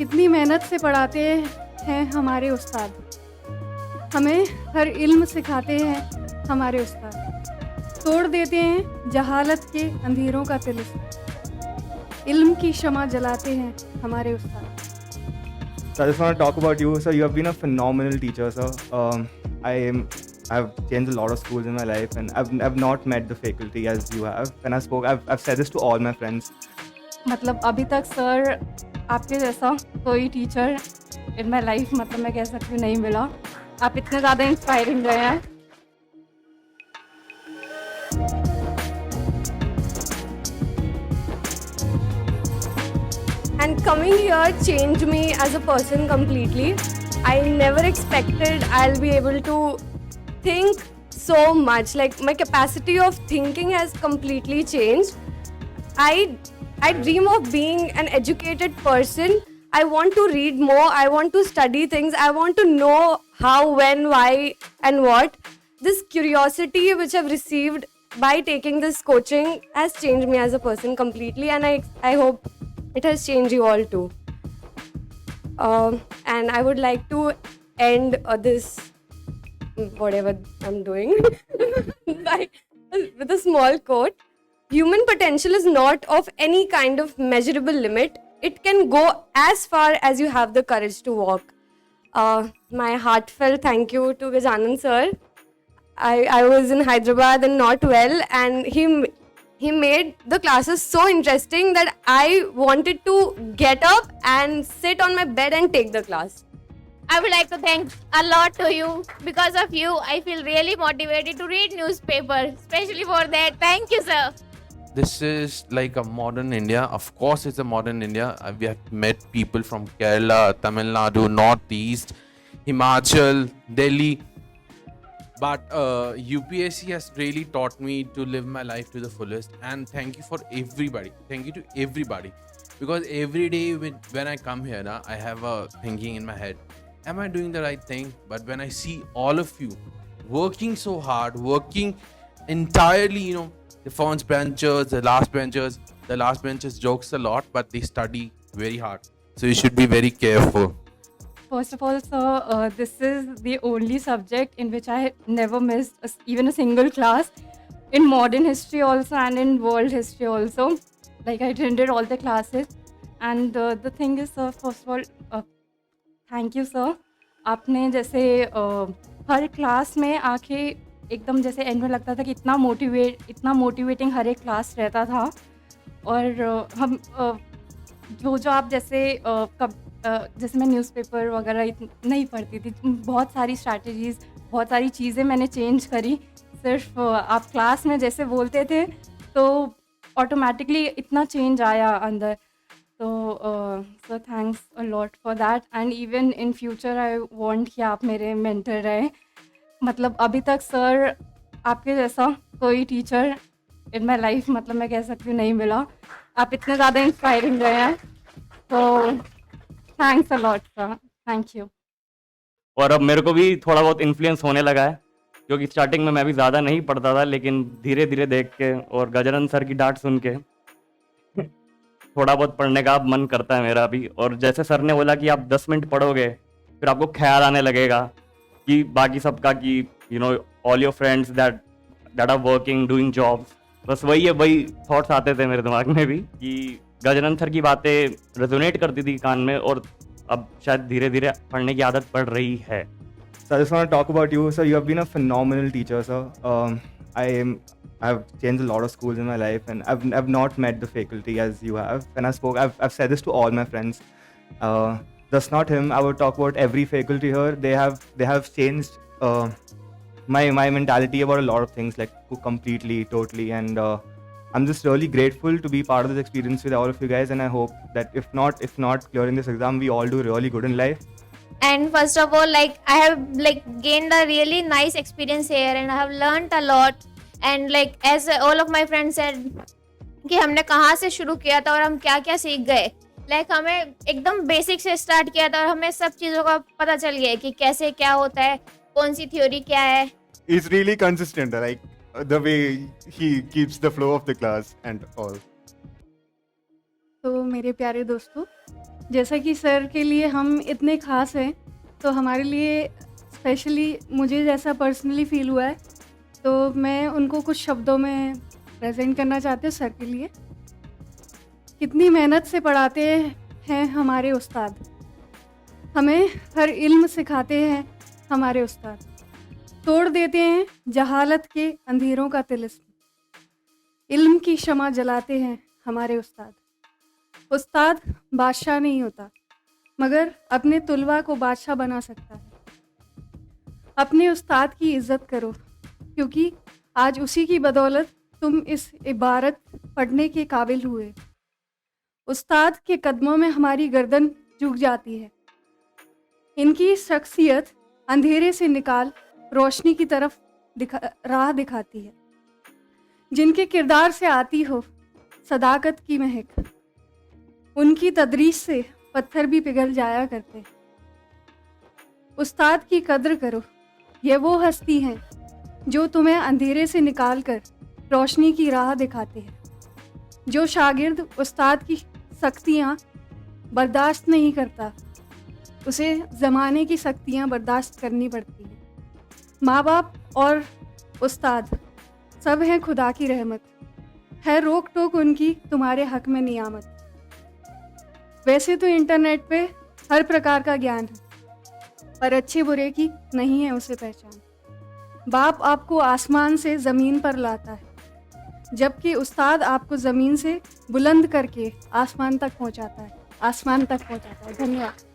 कितनी मेहनत से पढ़ाते हैं हमारे उस्ताद, हमें हर इल्म सिखाते हैं हमारे उस्ताद, तोड़ देते हैं जहालत के अंधेरों का तिलिस्म, इल्म की शमा जलाते हैं हमारे उस्ताद। So I just want to talk about you. So you have been a phenomenal teacher, sir. I've changed a lot of schools in my life, and I've not met the faculty as you have. And I've said this to all my friends. मतलब अभी तक sir आपके जैसा कोई teacher in my life मतलब मैं कह सकती हूँ नहीं मिला। आप इतने ज़्यादा इंस्पायरिंग रहे हैं। And coming here changed me as a person completely. I never expected I'll be able to think so much. Like my capacity of thinking has completely changed. I dream of being an educated person. I want to read more. I want to study things. I want to know how, when, why, and what. This curiosity which I've received by taking this coaching has changed me as a person completely, and I hope it has changed you all too. And I would like to end this whatever I'm doing with a small quote. Human potential is not of any kind of measurable limit. It can go as far as you have the courage to walk. My heartfelt thank you to Gajanan sir. I was in Hyderabad and not well, and he made the classes so interesting that I wanted to get up and sit on my bed and take the class. I would like to thank a lot to you. Because of you, I feel really motivated to read newspaper. Especially for that. Thank you, sir. This is like a modern India. Of course, it's a modern India. We have met people from Kerala, Tamil Nadu, Northeast, Himachal, Delhi. But UPSC has really taught me to live my life to the fullest. And thank you for everybody. Thank you to everybody. Because every day when I come here, I have a thinking in my head. Am I doing the right thing? But when I see all of you working so hard, working entirely, the front benchers, the last benchers jokes a lot, but they study very hard. So you should be very careful. First of all, sir, this is the only subject in which I never missed even a single class. In modern history also and in world history also. Like I attended all the classes. And the thing is, sir, first of all, thank you sir. आपने जैसे हर class में आके एकदम जैसे and में लगता था कि इतना मोटिवेटिंग हर एक क्लास रहता था। और हम जो आप जैसे जैसे मैं न्यूज़पेपर वगैरह नहीं पढ़ती थी, बहुत सारी स्ट्रैटेजीज़, बहुत सारी चीज़ें मैंने चेंज करी। सिर्फ आप क्लास में जैसे बोलते थे तो ऑटोमेटिकली इतना चेंज आया अंदर। तो sir thanks a lot for that, and even in future I want कि आप मेरे मेंटर रहे। मतलब अभी तक सर आपके जैसा कोई टीचर इन माई लाइफ मतलब मैं कह सकती हूँ नहीं मिला। आप इतने ज़्यादा इंस्पायरिंग रहे हैं, तो thanks a lot sir, thank you. और अब मेरे को भी थोड़ा बहुत इन्फ्लुएंस होने लगा है, क्योंकि स्टार्टिंग में मैं भी ज़्यादा नहीं पढ़ता था, लेकिन धीरे धीरे देख के और गजानन सर की डांट सुन के थोड़ा बहुत पढ़ने का अब मन करता है मेरा भी। और जैसे सर ने बोला कि आप 10 मिनट पढ़ोगे फिर आपको ख्याल आने लगेगा कि बाकी सबका कि all your friends that are working doing jobs, बस वही थॉट्स आते थे मेरे दिमाग में भी कि गजानन सर की बातें रेजोनेट करती थी कान में, और अब शायद धीरे धीरे पढ़ने की आदत पड़ रही है। So I just want to talk about you. So you have been a phenomenal teacher, sir. I've changed a lot of schools in my life, and I've not met the faculty as you have. And I've said this to all my friends. Just not him. I would talk about every faculty here. They have changed my mentality about a lot of things, like completely, totally. And I'm just really grateful to be part of this experience with all of you guys. And I hope that if not clearing this exam, we all do really good in life. And first of all, I have gained a really nice experience here, and I have learned a lot. And as all of my friends said कि हमने कहाँ से शुरू किया था और हम क्या क्या सीख गए। हमें एकदम बेसिक से स्टार्ट किया था और हमें सब चीज़ों का पता चल गया कि कैसे क्या होता है, कौन सी थ्योरी क्या है। He's really consistent, like the way he keeps the flow of the class and all. तो मेरे प्यारे दोस्तों, जैसा कि सर के लिए हम इतने ख़ास हैं, तो हमारे लिए स्पेशली मुझे जैसा पर्सनली फ़ील हुआ है, तो मैं उनको कुछ शब्दों में प्रेजेंट करना चाहती हूँ सर के लिए। कितनी मेहनत से पढ़ाते हैं हमारे उस्ताद, हमें हर इल्म सिखाते हैं हमारे उस्ताद, तोड़ देते हैं जहालत के अंधेरों का तिलिस्म, इल्म की शमा जलाते हैं हमारे उस्ताद। उस्ताद बादशाह नहीं होता, मगर अपने तुलवा को बादशाह बना सकता है। अपने उस्ताद की इज़्ज़त करो, क्योंकि आज उसी की बदौलत तुम इस इबारत पढ़ने के काबिल हुए। उस्ताद के कदमों में हमारी गर्दन झुक जाती है। इनकी शख्सियत अंधेरे से निकाल रोशनी की तरफ राह दिखाती है। जिनके किरदार से आती हो सदाकत की महक, उनकी तदरीस से पत्थर भी पिघल जाया करते। उस्ताद की कद्र करो, ये वो हस्ती हैं जो तुम्हें अंधेरे से निकाल कर रोशनी की राह दिखाते हैं। जो शागिर्द उस्ताद की सख्तियाँ बर्दाश्त नहीं करता, उसे ज़माने की सख्तियाँ बर्दाश्त करनी पड़ती हैं। माँ बाप और उस्ताद सब हैं खुदा की रहमत, है रोक टोक उनकी तुम्हारे हक में नियामत। वैसे तो इंटरनेट पे हर प्रकार का ज्ञान है, पर अच्छे बुरे की नहीं है उसे पहचान। बाप आपको आसमान से ज़मीन पर लाता है, जबकि उस्ताद आपको ज़मीन से बुलंद करके आसमान तक पहुंचाता है। धन्यवाद।